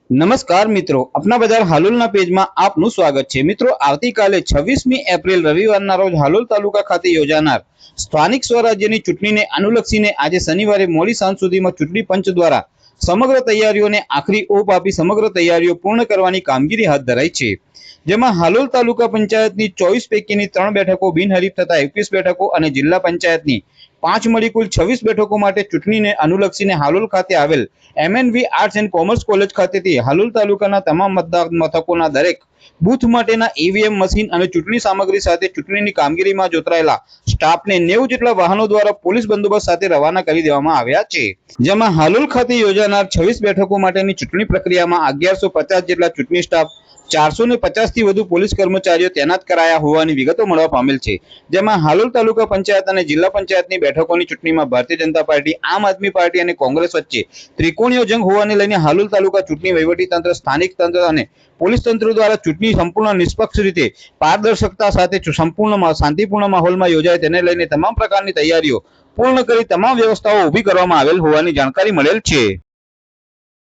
નમસ્કાર મિત્રો, अपना બજાર હાલોલના પેજમાં આપનું સ્વાગત છે। મિત્રો, આવતીકાલે 26મી એપ્રિલ રવિવારના રોજ હાલોલ તાલુકા ખાતે યોજાનાર સ્થાનિક સ્વરાજ્યની ચૂંટણીને અનુલક્ષીને આજે શનિવારે મોડી સાંજ સુધીમાં ચૂંટણી પંચ દ્વારા સમગ્ર તૈયારીઓને આખરી ઓપ આપી સમગ્ર તૈયારીઓ પૂર્ણ કરવાની કામગીરી હાથ ધરાઈ છે। જેમાં હાલોલ તાલુકા પંચાયતની 24 પૈકીની 3 બેઠકો બિનહરીફ થતા 21 બેઠકો અને જિલ્લા પંચાયતની 5 મળી કુલ 26 બેઠકો માટે ચૂંટણીને અનુલક્ષીને હાલોલ ખાતે આવેલ MNV arts and commerce college ખાતેથી હાલોલ તાલુકાના તમામ મતદાર મથકોના દરેક બૂથ માટેના EVM મશીન અને ચૂંટણી સામગ્રી સાથે ચૂંટણીની કામગીરીમાં જોતરાયેલા સ્ટાફને 90 જેટલા વાહનો દ્વારા પોલીસ બંદોબસ્ત સાથે રવાના કરી દેવામાં આવ્યા છે। જેમાં હાલોલ ખાતે યોજાનાર 26 બેઠકો માટેની ચૂંટણી પ્રક્રિયામાં 1150 જેટલા ચૂંટણી સ્ટાફ 450 થી વધુ પોલીસ કર્મચારીઓ તૈનાત કરાયા હોવાની વિગતો મળવા પામેલ છે। જેમાં હાલોલ તાલુકા પંચાયત અને જિલ્લા પંચાયતની બેઠકોની ચૂંટણીમાં ભારતીય જનતા પાર્ટી, આમ આદમી પાર્ટી અને કોંગ્રેસ વચ્ચે ત્રિકોણીય જંગ હોવાને લઈને હાલોલ તાલુકા ચૂંટણી વહીવટી તંત્ર, સ્થાનિક તંત્ર અને પોલીસ તંત્ર દ્વારા ચૂંટણી સંપૂર્ણ નિષ્પક્ષ રીતે પારદર્શકતા સાથે સંપૂર્ણ શાંતિપૂર્ણ માહોલમાં યોજાય તેને લઈને તમામ પ્રકારની તૈયારીઓ પૂર્ણ કરી તમામ વ્યવસ્થાઓ ઊભી કરવામાં આવેલ હોવાની જાણકારી મળેલ છે।